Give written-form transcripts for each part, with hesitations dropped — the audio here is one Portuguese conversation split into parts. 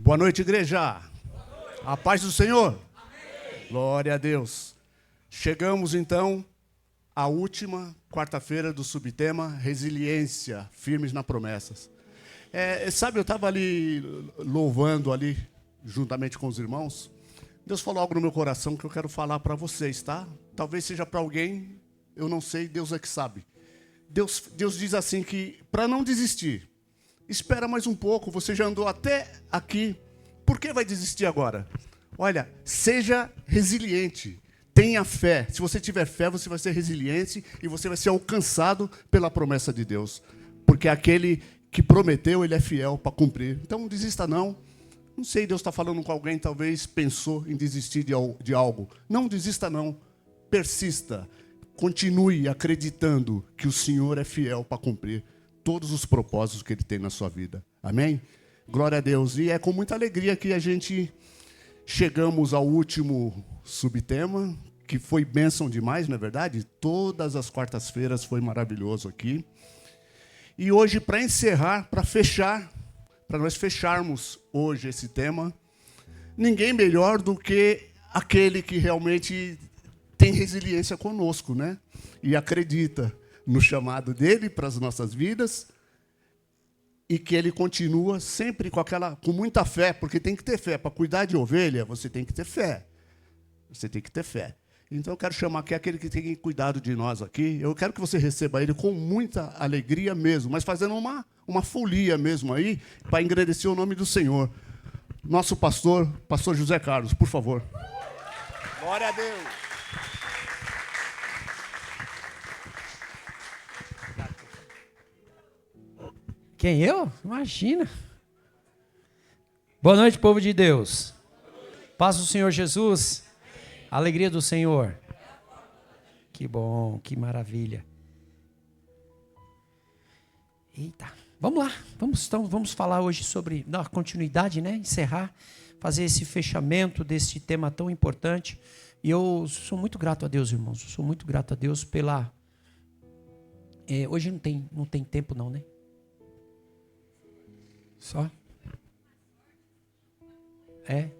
Boa noite, igreja. A paz do Senhor. Amém. Glória a Deus. Chegamos, então, à última quarta-feira do subtema Resiliência, firmes na promessas. Sabe, eu estava ali louvando ali, juntamente com os irmãos. Deus falou algo no meu coração que eu quero falar para vocês, tá? Talvez seja para alguém, eu não sei, Deus é que sabe. Deus diz assim que, para não desistir, espera mais um pouco, você já andou até aqui, por que vai desistir agora? Olha, seja resiliente, tenha fé. Se você tiver fé, você vai ser resiliente e você vai ser alcançado pela promessa de Deus. Porque aquele que prometeu, ele é fiel para cumprir. Então não desista não. Não sei, Deus está falando com alguém, talvez pensou em desistir de algo. Não desista não, persista. Continue acreditando que o Senhor é fiel para cumprir todos os propósitos que Ele tem na sua vida. Amém? Glória a Deus. E é com muita alegria que a gente chegamos ao último subtema, que foi bênção demais, não é verdade? Todas as quartas-feiras foi maravilhoso aqui. E hoje, para encerrar, para fechar, para nós fecharmos hoje esse tema, ninguém melhor do que aquele que realmente tem resiliência conosco, né? E acredita no chamado dele para as nossas vidas e que ele continua sempre com muita fé, porque tem que ter fé. Para cuidar de ovelha, você tem que ter fé. Você tem que ter fé. Então, eu quero chamar aqui aquele que tem cuidado de nós aqui. Eu quero que você receba ele com muita alegria mesmo, mas fazendo uma folia mesmo aí, para engrandecer o nome do Senhor. Nosso pastor José Carlos, por favor. Glória a Deus. Quem, eu? Imagina. Boa noite, povo de Deus. Paz do Senhor Jesus. Alegria do Senhor. Que bom, que maravilha. Eita, vamos lá. Vamos falar hoje sobre a continuidade, né? Encerrar, fazer esse fechamento desse tema tão importante. E eu sou muito grato a Deus, irmãos. Eu sou muito grato a Deus pela... hoje não tem tempo não, né? Só? É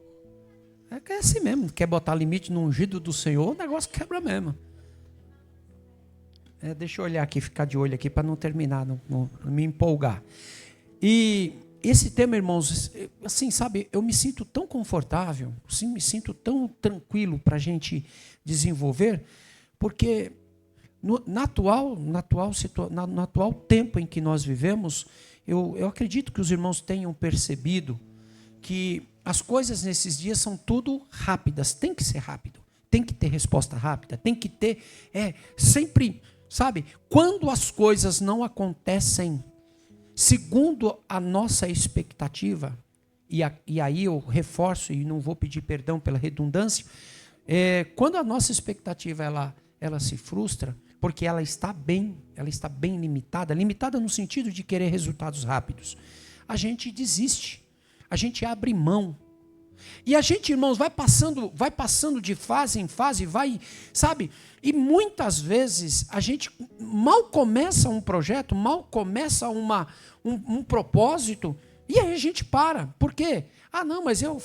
assim mesmo. Quer botar limite no ungido do Senhor, o negócio quebra mesmo. Deixa eu olhar aqui, ficar de olho aqui para não terminar, não me empolgar. E esse tema, irmãos, assim, sabe, eu me sinto tão confortável, assim, me sinto tão tranquilo para a gente desenvolver, porque no atual tempo em que nós vivemos, eu acredito que os irmãos tenham percebido que as coisas nesses dias são tudo rápidas. Tem que ser rápido, tem que ter resposta rápida, tem que ter, sempre, sabe? Quando as coisas não acontecem segundo a nossa expectativa, e aí eu reforço e não vou pedir perdão pela redundância, quando a nossa expectativa ela se frustra, porque ela está bem limitada no sentido de querer resultados rápidos, a gente desiste, a gente abre mão. E a gente, irmãos, vai passando de fase em fase, sabe? E muitas vezes a gente mal começa um projeto, mal começa um propósito, e aí a gente para. Por quê? Não, mas eu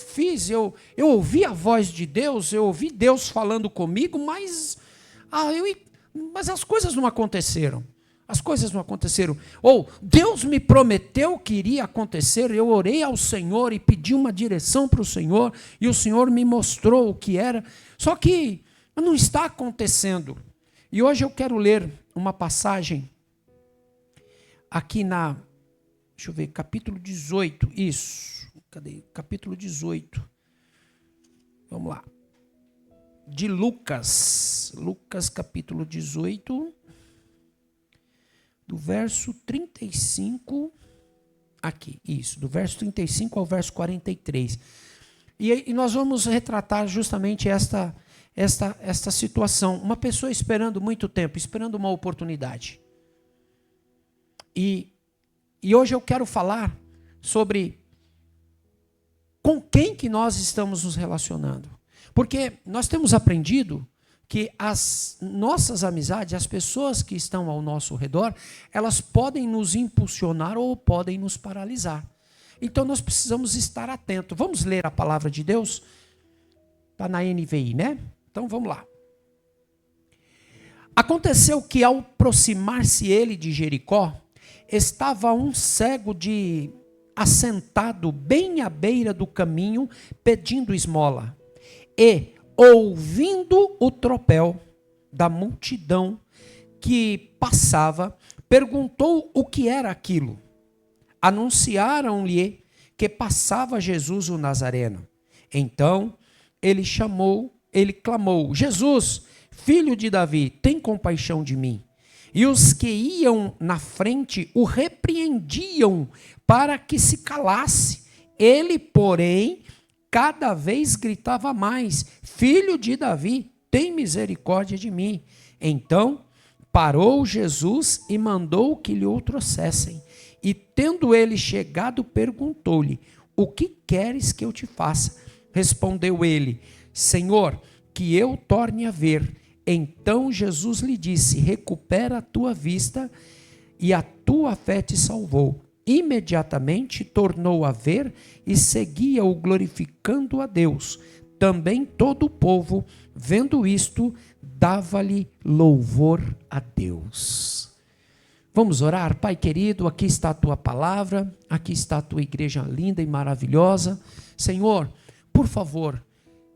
ouvi a voz de Deus, eu ouvi Deus falando comigo, mas as coisas não aconteceram. As coisas não aconteceram. Ou Deus me prometeu que iria acontecer, eu orei ao Senhor e pedi uma direção para o Senhor, e o Senhor me mostrou o que era, só que não está acontecendo. E hoje eu quero ler uma passagem aqui deixa eu ver, capítulo 18, isso, cadê? Capítulo 18, vamos lá, de Lucas capítulo 18, do verso 35, aqui, isso, do verso 35 ao verso 43. E nós vamos retratar justamente esta situação. Uma pessoa esperando muito tempo, esperando uma oportunidade. E hoje eu quero falar sobre com quem que nós estamos nos relacionando. Porque nós temos aprendido que as nossas amizades, as pessoas que estão ao nosso redor, elas podem nos impulsionar ou podem nos paralisar. Então nós precisamos estar atentos. Vamos ler a palavra de Deus? Está na NVI, né? Então vamos lá. Aconteceu que ao aproximar-se ele de Jericó, estava um cego assentado bem à beira do caminho, pedindo esmola. E, ouvindo o tropel da multidão que passava, perguntou o que era aquilo. Anunciaram-lhe que passava Jesus o Nazareno. Então ele clamou: Jesus, filho de Davi, tem compaixão de mim. E os que iam na frente o repreendiam para que se calasse. Ele, porém, cada vez gritava mais: Filho de Davi, tem misericórdia de mim. Então parou Jesus e mandou que lhe o trouxessem. E tendo ele chegado, perguntou-lhe: O que queres que eu te faça? Respondeu ele: Senhor, que eu torne a ver. Então Jesus lhe disse: Recupera a tua vista, e a tua fé te salvou. Imediatamente tornou a ver e seguia-o glorificando a Deus. Também todo o povo, vendo isto, dava-lhe louvor a Deus. Vamos orar? Pai querido, aqui está a tua palavra, aqui está a tua igreja linda e maravilhosa. Senhor, por favor,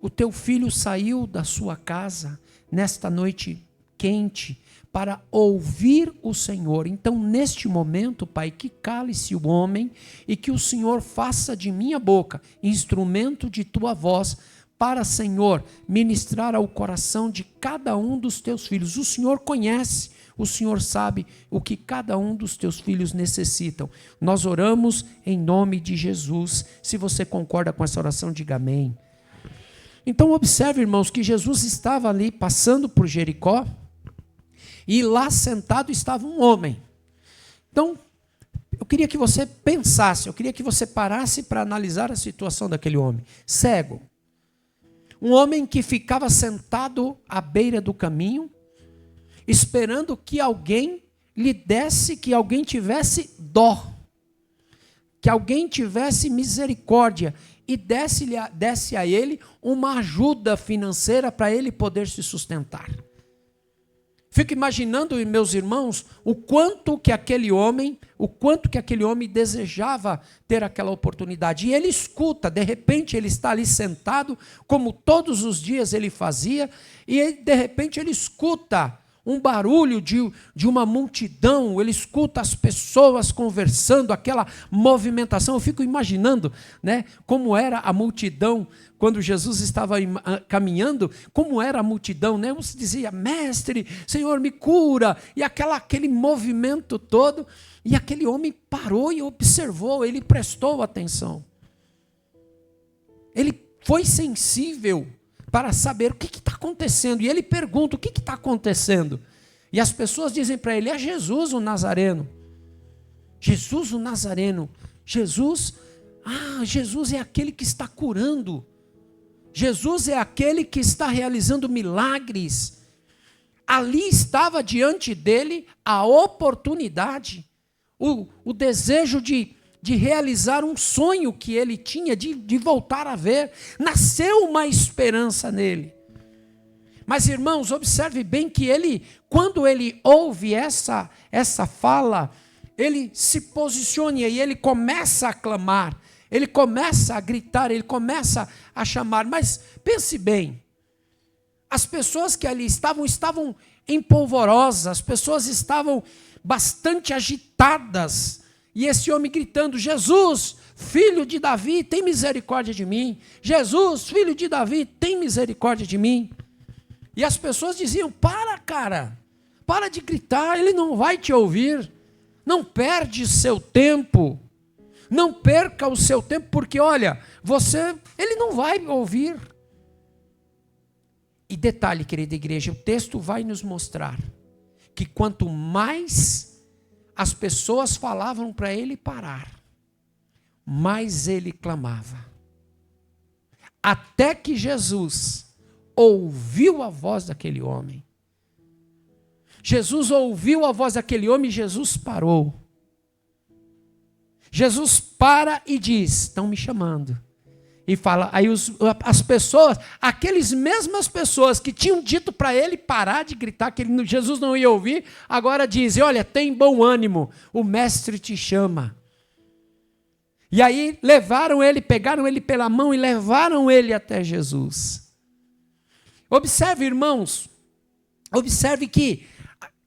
o teu filho saiu da sua casa nesta noite quente para ouvir o Senhor. Então, neste momento, Pai, que cale-se o homem e que o Senhor faça de minha boca instrumento de tua voz para, Senhor, ministrar ao coração de cada um dos teus filhos. O Senhor conhece, o Senhor sabe o que cada um dos teus filhos necessitam. Nós oramos em nome de Jesus. Se você concorda com essa oração, diga amém. Então observe, irmãos, que Jesus estava ali passando por Jericó e lá sentado estava um homem. Então, eu queria que você pensasse, eu queria que você parasse para analisar a situação daquele homem. Cego. Um homem que ficava sentado à beira do caminho, esperando que alguém lhe desse, que alguém tivesse dó, que alguém tivesse misericórdia e desse a ele uma ajuda financeira para ele poder se sustentar. Fico imaginando, meus irmãos, o quanto que aquele homem desejava ter aquela oportunidade. E ele escuta, de repente ele está ali sentado, como todos os dias ele fazia, e de repente ele escuta um barulho de uma multidão, ele escuta as pessoas conversando, aquela movimentação. Eu fico imaginando, né, como era a multidão quando Jesus estava caminhando, como era a multidão, né? Uns dizia: Mestre, Senhor, me cura, e aquele movimento todo, e aquele homem parou e observou, ele prestou atenção. Ele foi sensível para saber o que está acontecendo. E ele pergunta: o que está acontecendo? E as pessoas dizem para ele: é Jesus o Nazareno. Jesus o Nazareno. Jesus é aquele que está curando. Jesus é aquele que está realizando milagres. Ali estava diante dele a oportunidade, o desejo de realizar um sonho que ele tinha, de voltar a ver. Nasceu uma esperança nele. Mas, irmãos, observe bem que quando ele ouve essa fala, ele se posiciona e ele começa a clamar, ele começa a gritar, ele começa a chamar. Mas pense bem, as pessoas que ali estavam empolvorosas, as pessoas estavam bastante agitadas. E esse homem gritando: Jesus, filho de Davi, tem misericórdia de mim. Jesus, filho de Davi, tem misericórdia de mim. E as pessoas diziam: para de gritar, ele não vai te ouvir. Não perde seu tempo. Não perca o seu tempo, porque olha, ele não vai ouvir. E detalhe, querida igreja, o texto vai nos mostrar que quanto mais as pessoas falavam para ele parar, mais ele clamava. Até que Jesus ouviu a voz daquele homem. Jesus ouviu a voz daquele homem e Jesus parou. Jesus para e diz: estão me chamando. E fala, aí as pessoas, aquelas mesmas pessoas que tinham dito para ele parar de gritar, que Jesus não ia ouvir, agora dizem: olha, tem bom ânimo, o mestre te chama. E aí levaram ele, pegaram ele pela mão e levaram ele até Jesus. Observe, irmãos, observe que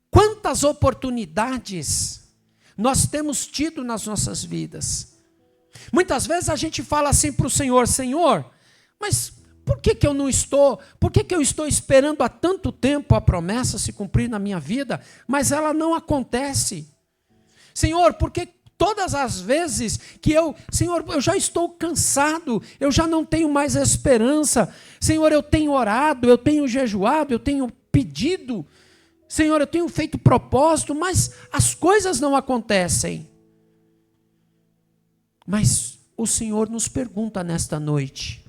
quantas oportunidades nós temos tido nas nossas vidas. Muitas vezes a gente fala assim para o Senhor: Senhor, mas por que eu não estou, por que eu estou esperando há tanto tempo a promessa se cumprir na minha vida, mas ela não acontece? Senhor, por que todas as vezes que Senhor, eu já estou cansado, eu já não tenho mais esperança, Senhor, eu tenho orado, eu tenho jejuado, eu tenho pedido, Senhor, eu tenho feito propósito, mas as coisas não acontecem. Mas o Senhor nos pergunta nesta noite: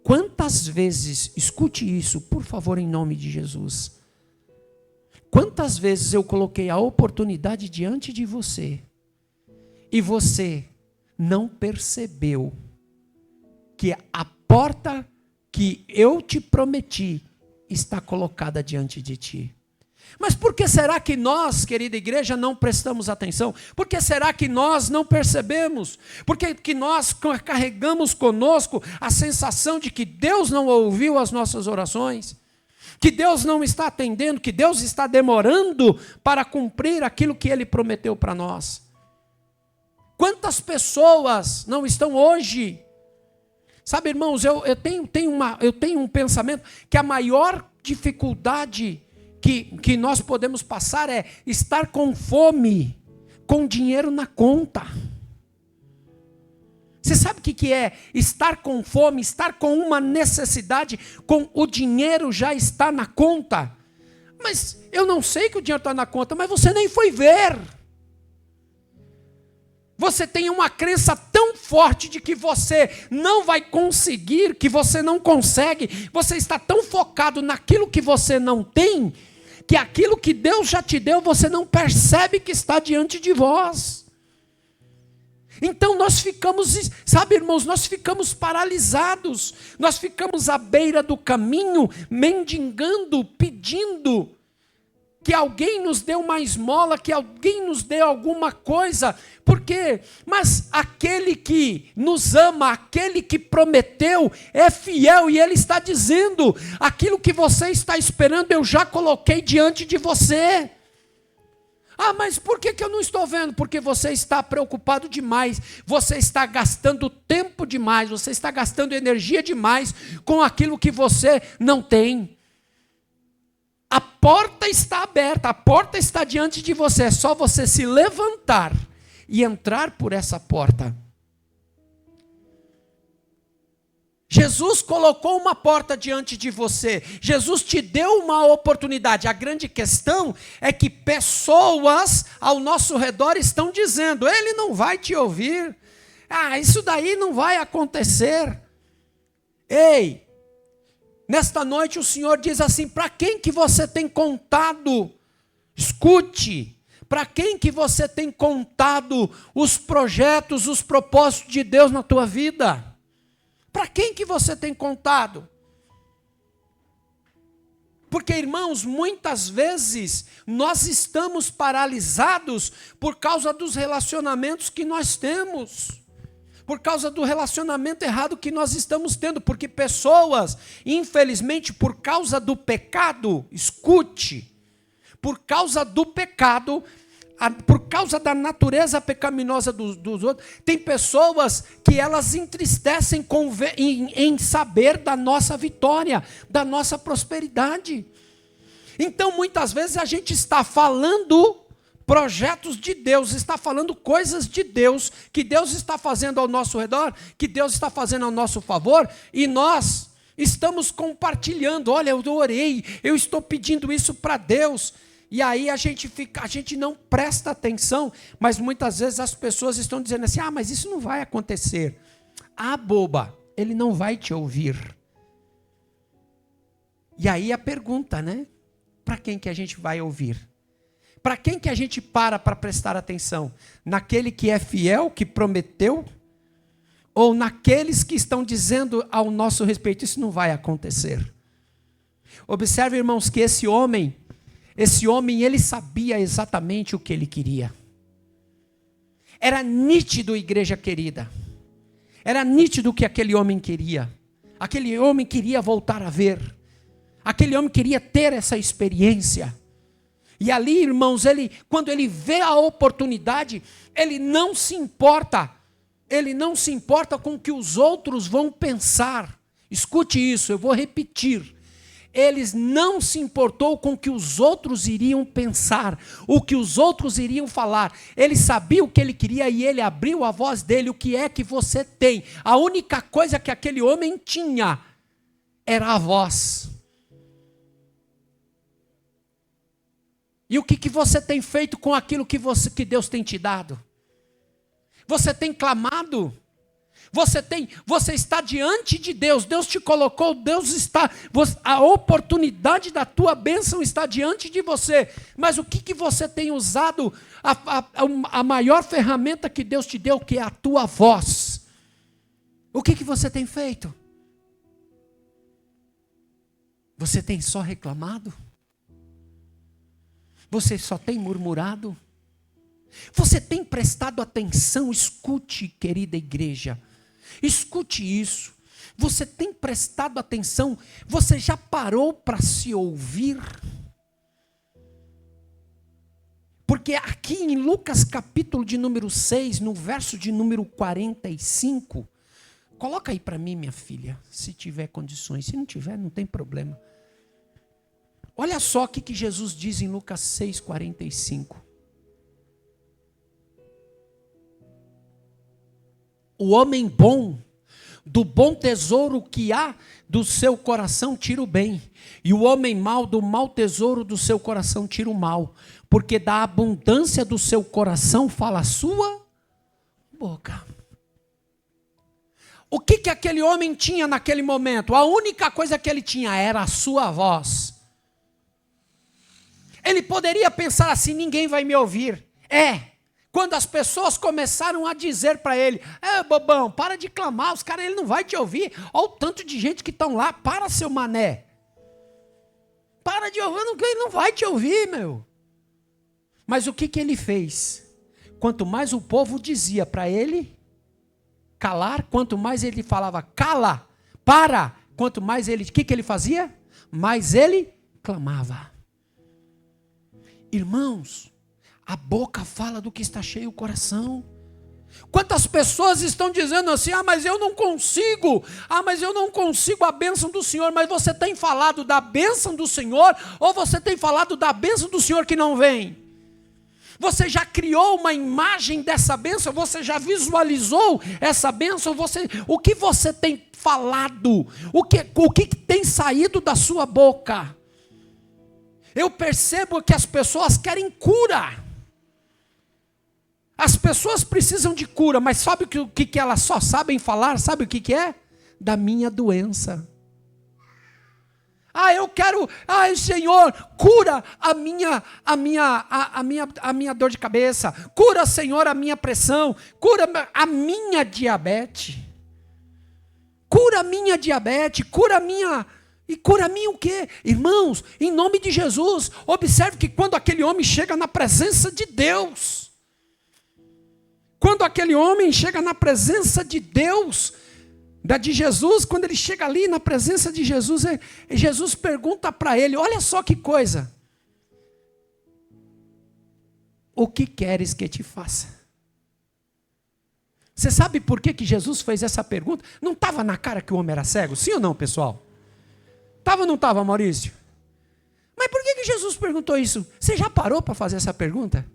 quantas vezes, escute isso, por favor, em nome de Jesus, quantas vezes eu coloquei a oportunidade diante de você e você não percebeu que a porta que eu te prometi está colocada diante de ti? Mas por que será que nós, querida igreja, não prestamos atenção? Por que será que nós não percebemos? Por que nós carregamos conosco a sensação de que Deus não ouviu as nossas orações? Que Deus não está atendendo, que Deus está demorando para cumprir aquilo que Ele prometeu para nós? Quantas pessoas não estão hoje? Sabe, irmãos, eu tenho um pensamento que a maior dificuldade que nós podemos passar é estar com fome, com dinheiro na conta. Você sabe o que é estar com fome, estar com uma necessidade, com o dinheiro já está na conta? Mas eu não sei que o dinheiro está na conta, mas você nem foi ver. Você tem uma crença tão forte de que você não vai conseguir, que você não consegue, você está tão focado naquilo que você não tem, que aquilo que Deus já te deu, você não percebe que está diante de vós. Então nós ficamos, sabe, irmãos, nós ficamos paralisados, nós ficamos à beira do caminho, mendigando, pedindo que alguém nos dê uma esmola, que alguém nos dê alguma coisa. Por quê? Mas aquele que nos ama, aquele que prometeu, é fiel, e Ele está dizendo: aquilo que você está esperando, eu já coloquei diante de você. Ah, mas por que eu não estou vendo? Porque você está preocupado demais, você está gastando tempo demais, você está gastando energia demais com aquilo que você não tem. A porta está aberta, a porta está diante de você, é só você se levantar e entrar por essa porta. Jesus colocou uma porta diante de você, Jesus te deu uma oportunidade. A grande questão é que pessoas ao nosso redor estão dizendo: ele não vai te ouvir, isso daí não vai acontecer. Ei, nesta noite o Senhor diz assim: para quem que você tem contado? Escute, para quem que você tem contado os projetos, os propósitos de Deus na tua vida? Para quem que você tem contado? Porque, irmãos, muitas vezes nós estamos paralisados por causa dos relacionamentos que nós temos. Por causa do relacionamento errado que nós estamos tendo. Porque pessoas, infelizmente, por causa do pecado, escute, por causa do pecado, por causa da natureza pecaminosa dos outros, tem pessoas que elas entristecem em saber da nossa vitória, da nossa prosperidade. Então, muitas vezes a gente está falando projetos de Deus, está falando coisas de Deus, que Deus está fazendo ao nosso redor, que Deus está fazendo ao nosso favor, e nós estamos compartilhando: olha, eu orei, eu estou pedindo isso para Deus. E aí a gente não presta atenção, mas muitas vezes as pessoas estão dizendo assim: mas isso não vai acontecer. Boba, ele não vai te ouvir. E aí a pergunta, né? Para quem que a gente vai ouvir? Para quem que a gente para prestar atenção? Naquele que é fiel, que prometeu? Ou naqueles que estão dizendo ao nosso respeito, isso não vai acontecer? Observe, irmãos, que esse homem, ele sabia exatamente o que ele queria. Era nítido, igreja querida. Era nítido o que aquele homem queria. Aquele homem queria voltar a ver. Aquele homem queria ter essa experiência. E ali, irmãos, quando ele vê a oportunidade, ele não se importa. Ele não se importa com o que os outros vão pensar. Escute isso, eu vou repetir. Ele não se importou com o que os outros iriam pensar, o que os outros iriam falar. Ele sabia o que ele queria e ele abriu a voz dele. O que é que você tem? A única coisa que aquele homem tinha era a voz. E o que você tem feito com aquilo que Deus tem te dado? Você tem clamado? Você está diante de Deus. Deus te colocou, a oportunidade da tua bênção está diante de você. Mas o que você tem usado? A maior ferramenta que Deus te deu, que é a tua voz. O que você tem feito? Você tem só reclamado? Você só tem murmurado? Você tem prestado atenção? Escute, querida igreja. Escute isso. Você tem prestado atenção? Você já parou para se ouvir? Porque aqui em Lucas capítulo de número 6, no verso de número 45, coloca aí para mim, minha filha, se tiver condições. Se não tiver, não tem problema. Olha só o que Jesus diz em Lucas 6, 45. O homem bom, do bom tesouro que há do seu coração tira o bem. E o homem mau, do mau tesouro do seu coração tira o mal. Porque da abundância do seu coração fala a sua boca. O que aquele homem tinha naquele momento? A única coisa que ele tinha era a sua voz. Ele poderia pensar assim, ninguém vai me ouvir. Quando as pessoas começaram a dizer para ele, bobão, para de clamar, os caras, ele não vai te ouvir. Olha o tanto de gente que estão lá, para seu mané. Para de ouvir, ele não vai te ouvir, meu. Mas o que ele fez? Quanto mais o povo dizia para ele calar, quanto mais ele falava, cala, para, quanto mais ele, o que ele fazia? Mais ele clamava. Irmãos, a boca fala do que está cheio o coração. Quantas pessoas estão dizendo assim, mas eu não consigo, mas eu não consigo a bênção do Senhor. Mas você tem falado da bênção do Senhor, ou você tem falado da bênção do Senhor que não vem? Você já criou uma imagem dessa bênção? Você já visualizou essa bênção? O que você tem falado? O que tem saído da sua boca? Eu percebo que as pessoas querem cura. As pessoas precisam de cura, mas sabe o que elas só sabem falar? Sabe o que é? Da minha doença. Eu quero, Senhor, cura a minha dor de cabeça. Cura, Senhor, a minha pressão. Cura a minha diabetes. Cura a minha diabetes, cura a minha... E cura a mim o quê? Irmãos, em nome de Jesus, observe que quando aquele homem chega na presença de Deus, quando aquele homem chega na presença de Deus, de Jesus, quando ele chega ali na presença de Jesus, Jesus pergunta para ele, olha só que coisa, o que queres que te faça? Você sabe por que Jesus fez essa pergunta? Não estava na cara que o homem era cego? Sim ou não, pessoal? Estava ou não estava, Maurício? Mas por que Jesus perguntou isso? Você já parou para fazer essa pergunta?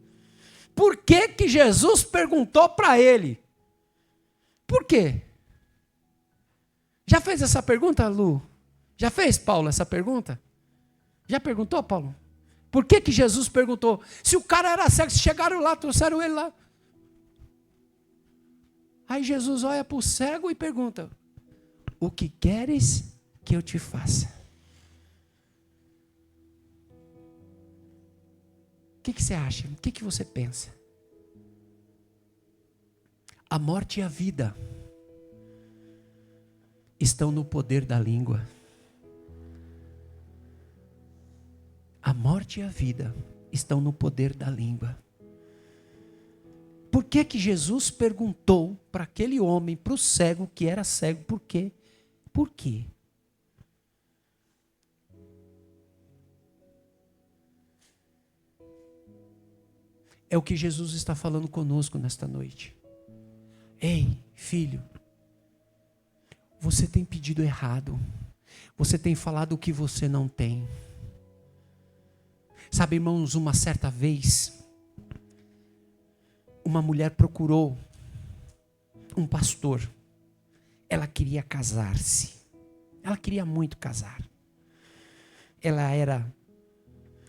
Por que Jesus perguntou para ele? Por quê? Já fez essa pergunta, Lu? Já fez, Paulo, essa pergunta? Já perguntou, Paulo? Por que Jesus perguntou? Se o cara era cego, se chegaram lá, trouxeram ele lá. Aí Jesus olha para o cego e pergunta, o que queres que eu te faça? que você acha? O que você pensa? A morte e a vida estão no poder da língua. A morte e a vida estão no poder da língua. Por que Jesus perguntou para aquele homem, para o cego que era cego, por quê? Por quê? É o que Jesus está falando conosco nesta noite. Ei, filho, você tem pedido errado. Você tem falado o que você não tem. Sabe, irmãos, uma certa vez, uma mulher procurou um pastor. Ela queria casar-se. Ela queria muito casar. Ela era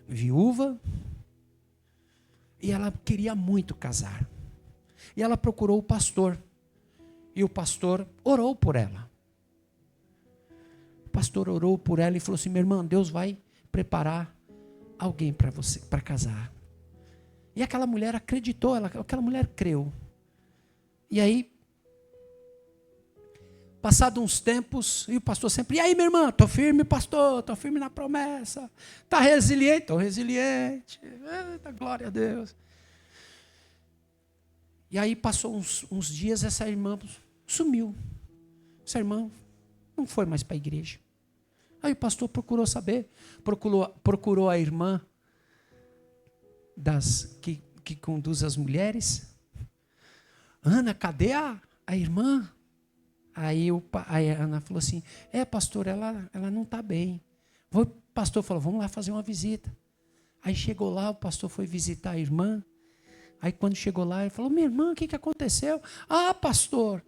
viúva e ela queria muito casar. E ela procurou o pastor. E o pastor orou por ela. O pastor orou por ela e falou assim: minha irmã, Deus vai preparar alguém para você, para casar. E aquela mulher acreditou, aquela mulher creu. E aí, passado uns tempos, e o pastor sempre: e aí, minha irmã, estou firme, pastor, estou firme na promessa. Está resiliente? Estou resiliente. Eita, glória a Deus. E aí passou uns dias, essa irmã sumiu. Essa irmã não foi mais para a igreja. Aí o pastor procurou saber, procurou a irmã que conduz as mulheres. Ana, cadê a irmã? Aí a Ana falou assim: pastor, ela não está bem. O pastor falou: vamos lá fazer uma visita. Aí chegou lá, o pastor foi visitar a irmã. Aí quando chegou lá, ele falou: minha irmã, o que aconteceu? Ah, pastor,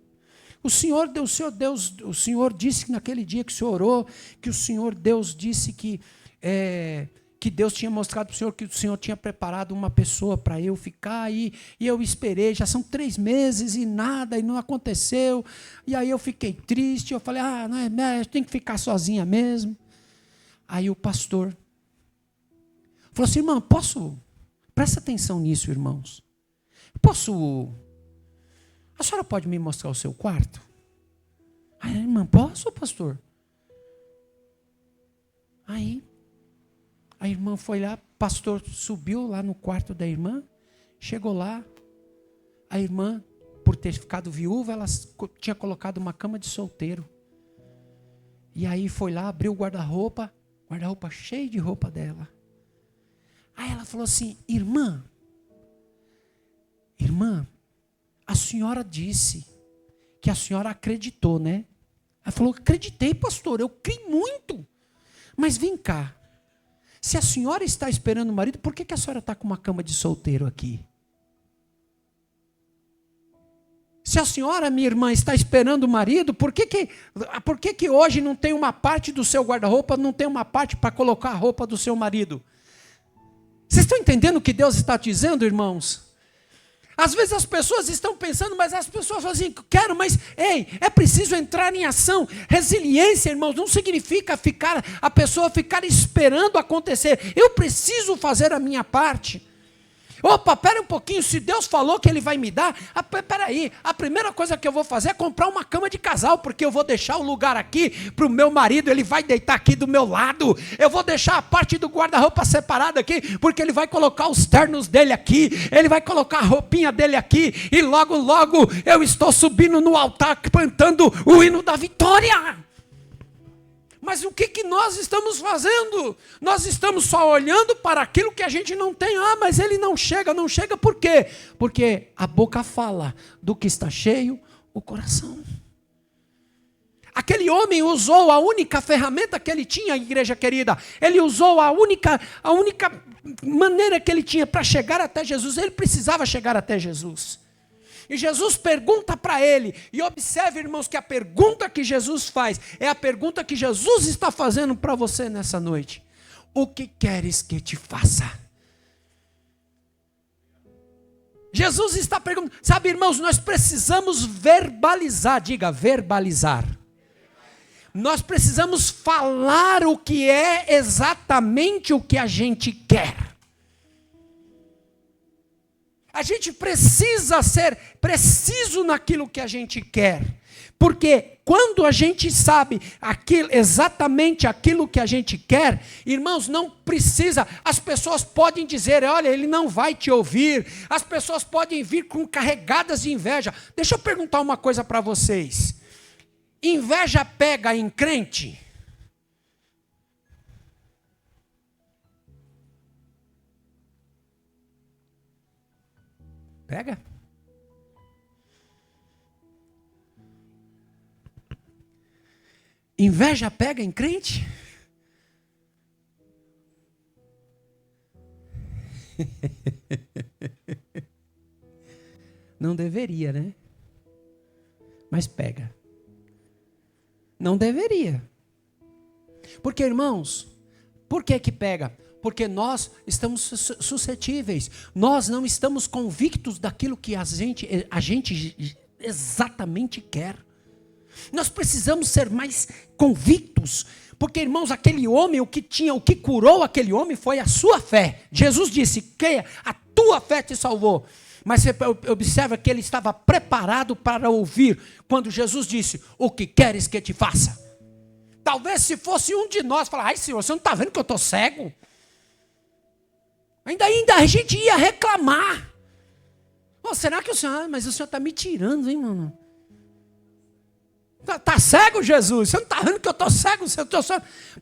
o Senhor disse que naquele dia que o senhor orou, que o Senhor Deus disse que Deus tinha mostrado para o Senhor que o Senhor tinha preparado uma pessoa para eu ficar aí, e eu esperei, já são 3 meses e nada, e não aconteceu. E aí eu fiquei triste, eu falei: eu tenho que ficar sozinha mesmo. Aí o pastor falou assim: irmã, presta atenção nisso, irmãos. A senhora pode me mostrar o seu quarto? Aí, irmã, posso, pastor? Aí, a irmã foi lá, o pastor subiu lá no quarto da irmã, chegou lá, a irmã, por ter ficado viúva, ela tinha colocado uma cama de solteiro. E aí foi lá, abriu o guarda-roupa cheio de roupa dela. Aí ela falou assim: irmã, a senhora disse que a senhora acreditou, né? Ela falou: acreditei, pastor, eu criei muito. Mas vem cá, se a senhora está esperando o marido, por que a senhora está com uma cama de solteiro aqui? Se a senhora, minha irmã, está esperando o marido, por que hoje não tem uma parte do seu guarda-roupa, não tem uma parte para colocar a roupa do seu marido? Vocês estão entendendo o que Deus está dizendo, irmãos? Às vezes as pessoas estão pensando, mas as pessoas falam assim: quero, mas é preciso entrar em ação. Resiliência, irmãos, não significa a pessoa ficar esperando acontecer. Eu preciso fazer a minha parte. Opa, pera um pouquinho, se Deus falou que Ele vai me dar, peraí, a primeira coisa que eu vou fazer é comprar uma cama de casal, porque eu vou deixar o lugar aqui para o meu marido, ele vai deitar aqui do meu lado, eu vou deixar a parte do guarda-roupa separada aqui, porque ele vai colocar os ternos dele aqui, ele vai colocar a roupinha dele aqui, e logo, logo eu estou subindo no altar, cantando o hino da vitória. Mas o que nós estamos fazendo? Nós estamos só olhando para aquilo que a gente não tem. Mas ele não chega por quê? Porque a boca fala do que está cheio o coração. Aquele homem usou a única ferramenta que ele tinha, igreja querida. Ele usou a única maneira que ele tinha para chegar até Jesus. Ele precisava chegar até Jesus. E Jesus pergunta para ele, e observe, irmãos, que a pergunta que Jesus faz é a pergunta que Jesus está fazendo para você nessa noite. O que queres que te faça? Jesus está perguntando. Sabe, irmãos, nós precisamos verbalizar, diga verbalizar. Nós precisamos falar o que é exatamente o que a gente quer. a gente precisa ser preciso naquilo que a gente quer. Porque quando a gente sabe exatamente aquilo que a gente quer, irmãos, não precisa, as pessoas podem dizer, olha, ele não vai te ouvir, as pessoas podem vir carregadas de inveja. Deixa eu perguntar uma coisa para vocês. Inveja pega em crente? Pega? Inveja pega em crente? Não deveria, né? Mas pega. Não deveria. Porque, irmãos, por que que pega? Porque nós estamos suscetíveis. Nós não estamos convictos daquilo que a gente exatamente quer. Nós precisamos ser mais convictos, porque, irmãos, aquele homem, o que curou aquele homem foi a sua fé. Jesus disse, creia, a tua fé te salvou. Mas você observa que ele estava preparado para ouvir, quando Jesus disse, o que queres que te faça? Talvez se fosse um de nós, falar, ai Senhor, você não está vendo que eu estou cego? Ainda a gente ia reclamar. Oh, será que o Senhor, mas o Senhor está me tirando, hein, mano? Está cego, Jesus? Você não está vendo que eu estou cego?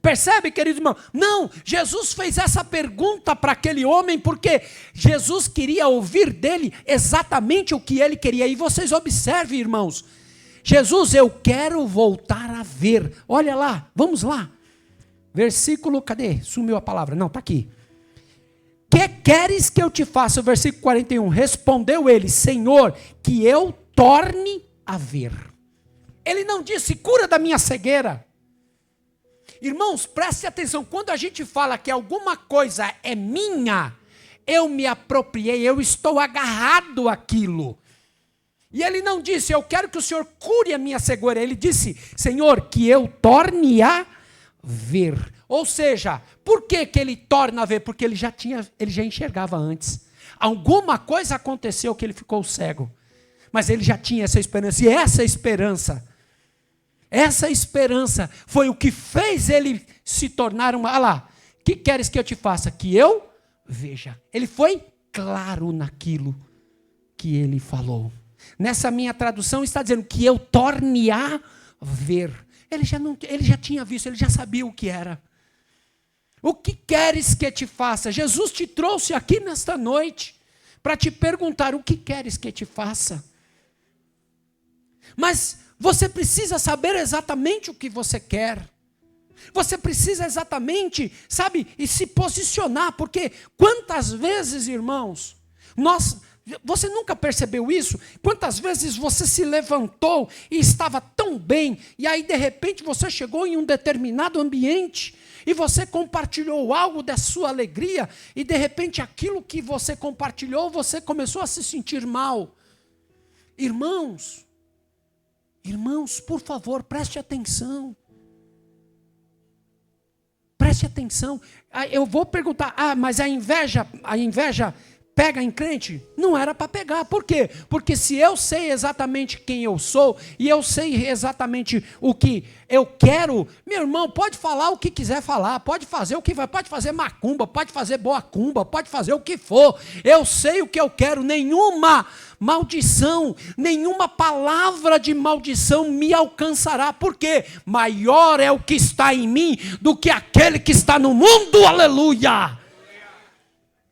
Percebe, querido irmão? Não, Jesus fez essa pergunta para aquele homem porque Jesus queria ouvir dele exatamente o que ele queria. E vocês observem, irmãos. Jesus, eu quero voltar a ver. Olha lá, vamos lá. Versículo, cadê? Sumiu a palavra. Não, está aqui. Que queres que eu te faça? Versículo 41. Respondeu ele, Senhor, que eu torne a ver. Ele não disse, cura da minha cegueira. Irmãos, preste atenção, quando a gente fala que alguma coisa é minha, eu me apropriei, eu estou agarrado àquilo. E ele não disse, eu quero que o Senhor cure a minha cegueira. Ele disse, Senhor, que eu torne a ver. Ou seja, por que ele torna a ver? Porque ele já enxergava antes. Alguma coisa aconteceu que ele ficou cego. Mas ele já tinha essa esperança. E essa esperança foi o que fez ele se tornar olha lá, que queres que eu te faça? Que eu veja. Ele foi claro naquilo que ele falou. Nessa minha tradução está dizendo que eu torne a ver. Ele já tinha visto, ele já sabia o que era. O que queres que te faça? Jesus te trouxe aqui nesta noite para te perguntar o que queres que te faça. Mas você precisa saber exatamente o que você quer. Você precisa exatamente, sabe, e se posicionar, porque quantas vezes, irmãos, você nunca percebeu isso? Quantas vezes você se levantou e estava tão bem, e aí de repente você chegou em um determinado ambiente, e você compartilhou algo da sua alegria, e de repente aquilo que você compartilhou, você começou a se sentir mal. Irmãos, por favor, preste atenção. Preste atenção. Eu vou perguntar, mas a inveja pega em crente? Não era para pegar. Por quê? Porque se eu sei exatamente quem eu sou, e eu sei exatamente o que eu quero, meu irmão, pode falar o que quiser falar, pode fazer o que vai, pode fazer macumba, pode fazer boa cumba, pode fazer o que for. Eu sei o que eu quero, nenhuma maldição, nenhuma palavra de maldição me alcançará. Por quê? Maior é o que está em mim do que aquele que está no mundo. Aleluia!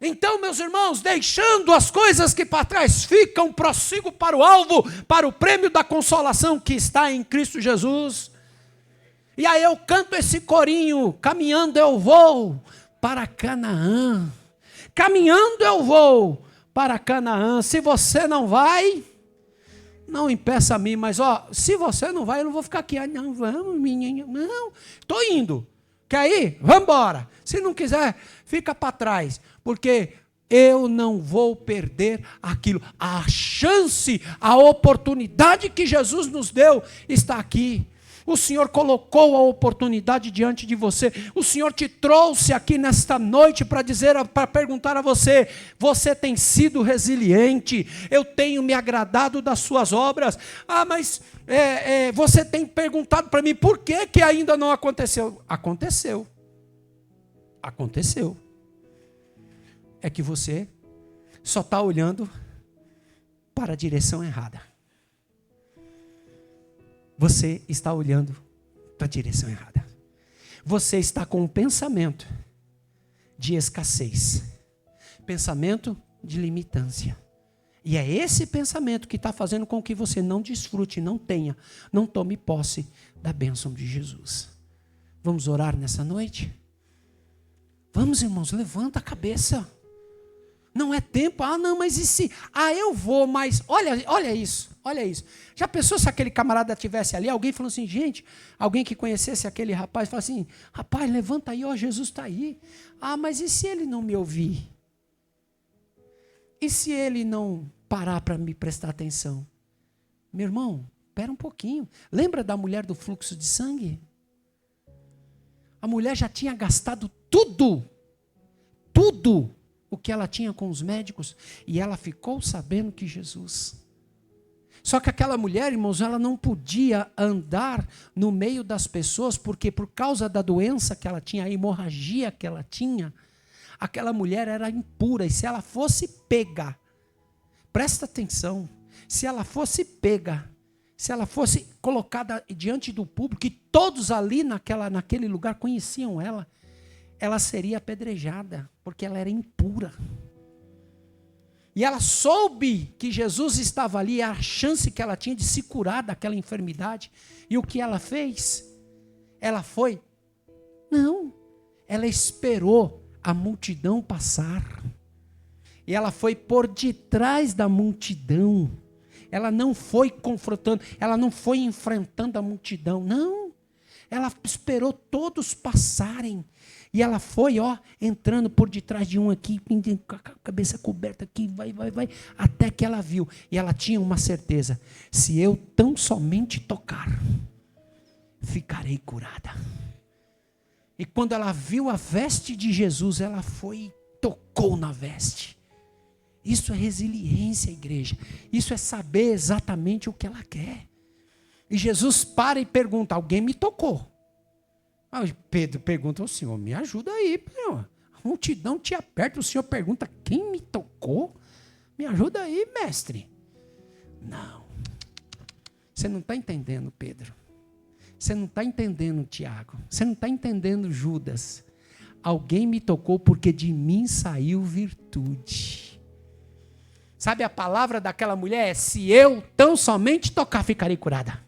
Então, meus irmãos, deixando as coisas que para trás ficam, prossigo para o alvo, para o prêmio da consolação que está em Cristo Jesus. E aí eu canto esse corinho, caminhando eu vou para Canaã. Caminhando eu vou para Canaã. Se você não vai, não impeça a mim, mas se você não vai, eu não vou ficar aqui. Não, vamos, menina, não, estou indo. Quer ir? Vamos embora. Se não quiser, fica para trás. Porque eu não vou perder aquilo. A chance, a oportunidade que Jesus nos deu está aqui. O Senhor colocou a oportunidade diante de você. O Senhor te trouxe aqui nesta noite para perguntar a você: você tem sido resiliente? Eu tenho me agradado das suas obras. Mas você tem perguntado para mim por que ainda não aconteceu? Aconteceu. Aconteceu. É que você só está olhando para a direção errada. Você está olhando para a direção errada. Você está com um pensamento de escassez, pensamento de limitância. E é esse pensamento que está fazendo com que você não desfrute, não tome posse da bênção de Jesus. Vamos orar nessa noite? Vamos, irmãos, levanta a cabeça. Não é tempo, não, mas e se? Eu vou, mas olha isso. Já pensou se aquele camarada estivesse ali, alguém falou assim, gente, alguém que conhecesse aquele rapaz, fala assim, rapaz, levanta aí, Jesus está aí. Mas e se ele não me ouvir? E se ele não parar para me prestar atenção? Meu irmão, espera um pouquinho. Lembra da mulher do fluxo de sangue? A mulher já tinha gastado tudo o que ela tinha com os médicos, e ela ficou sabendo que Jesus. Só que aquela mulher, irmãos, ela não podia andar no meio das pessoas, porque por causa da doença que ela tinha, a hemorragia que ela tinha, aquela mulher era impura, e se ela fosse pega, presta atenção, se ela fosse colocada diante do público, e todos ali naquele lugar conheciam ela seria apedrejada, porque ela era impura. E ela soube que Jesus estava ali, a chance que ela tinha de se curar daquela enfermidade. E o que ela fez? Ela foi? Não. Ela esperou a multidão passar. E ela foi por detrás da multidão. Ela não foi confrontando, ela não foi enfrentando a multidão, não. Ela esperou todos passarem. E ela foi, entrando por detrás de um aqui, com a cabeça coberta aqui, vai, até que ela viu. E ela tinha uma certeza: se eu tão somente tocar, ficarei curada. E quando ela viu a veste de Jesus, ela foi e tocou na veste. Isso é resiliência, igreja. Isso é saber exatamente o que ela quer. E Jesus para e pergunta: alguém me tocou? Pedro pergunta ao Senhor: me ajuda aí, Senhor. A multidão te aperta, o Senhor pergunta: quem me tocou? Me ajuda aí, mestre. Não. Você não está entendendo, Pedro. Você não está entendendo, Tiago. Você não está entendendo, Judas. Alguém me tocou porque de mim saiu virtude. Sabe a palavra daquela mulher? É: se eu tão somente tocar, ficarei curada.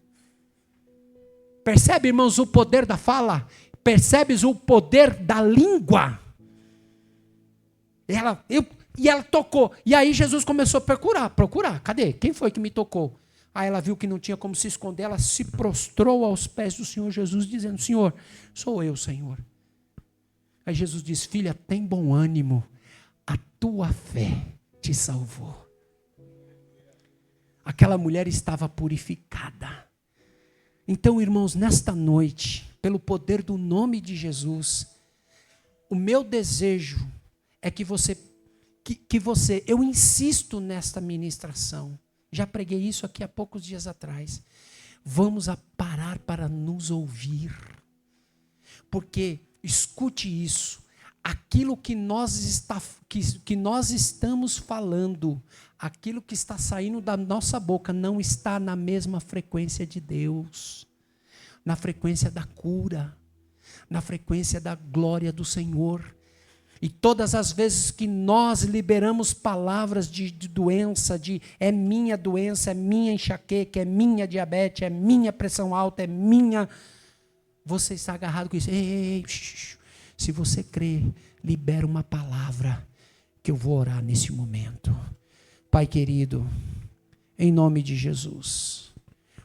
Percebe, irmãos, o poder da fala? Percebes o poder da língua? E ela tocou. E aí Jesus começou a procurar. Cadê? Quem foi que me tocou? Aí ela viu que não tinha como se esconder. Ela se prostrou aos pés do Senhor Jesus, dizendo: Senhor, sou eu, Senhor. Aí Jesus disse: filha, tem bom ânimo. A tua fé te salvou. Aquela mulher estava purificada. Então, irmãos, nesta noite, pelo poder do nome de Jesus, o meu desejo é que você, eu insisto nesta ministração, já preguei isso aqui há poucos dias atrás, vamos parar para nos ouvir, porque, escute isso, aquilo que nós estamos falando, aquilo que está saindo da nossa boca não está na mesma frequência de Deus, na frequência da cura, na frequência da glória do Senhor. E todas as vezes que nós liberamos palavras de doença, é minha doença, é minha enxaqueca, é minha diabetes, é minha pressão alta, é minha... Você está agarrado com isso. Ei, se você crê, libera uma palavra que eu vou orar nesse momento. Pai querido, em nome de Jesus,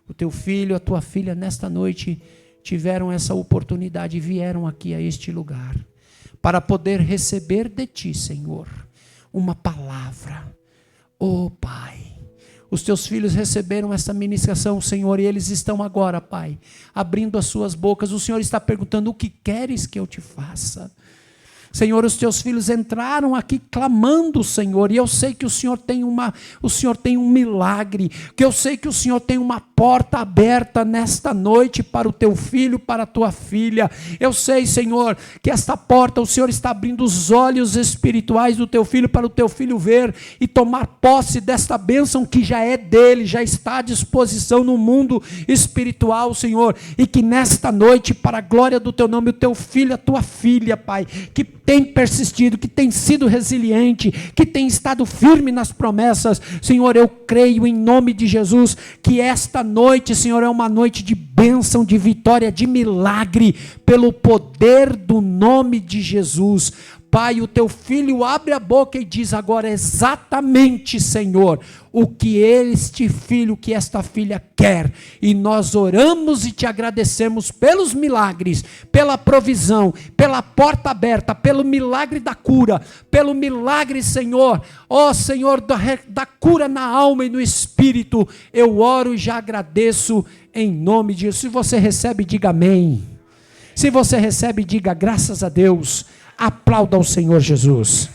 o teu filho, a tua filha, nesta noite, tiveram essa oportunidade e vieram aqui a este lugar, para poder receber de ti, Senhor, uma palavra. Oh Pai, Os teus filhos receberam essa ministração, Senhor, e eles estão agora, Pai, abrindo as suas bocas. O Senhor está perguntando: o que queres que eu te faça? Senhor, os teus filhos entraram aqui clamando, Senhor, e eu sei que o Senhor tem um milagre, que eu sei que o Senhor tem uma porta aberta nesta noite para o teu filho, para a tua filha. Eu sei, Senhor, que esta porta, o Senhor está abrindo os olhos espirituais do teu filho, para o teu filho ver e tomar posse desta bênção que já é dele, já está à disposição no mundo espiritual, Senhor, e que nesta noite, para a glória do teu nome, o teu filho, a tua filha, Pai, que tem persistido, que tem sido resiliente, que tem estado firme nas promessas, Senhor, eu creio em nome de Jesus, que esta noite, Senhor, é uma noite de bênção, de vitória, de milagre, pelo poder do nome de Jesus. Pai, o teu filho abre a boca e diz agora exatamente, Senhor, o que este filho, que esta filha quer. E nós oramos e te agradecemos pelos milagres, pela provisão, pela porta aberta, pelo milagre da cura, pelo milagre, Senhor, ó Senhor, da cura na alma e no espírito. Eu oro e já agradeço em nome de Jesus. Se você recebe, diga amém. Se você recebe, diga graças a Deus. Aplauda ao Senhor Jesus.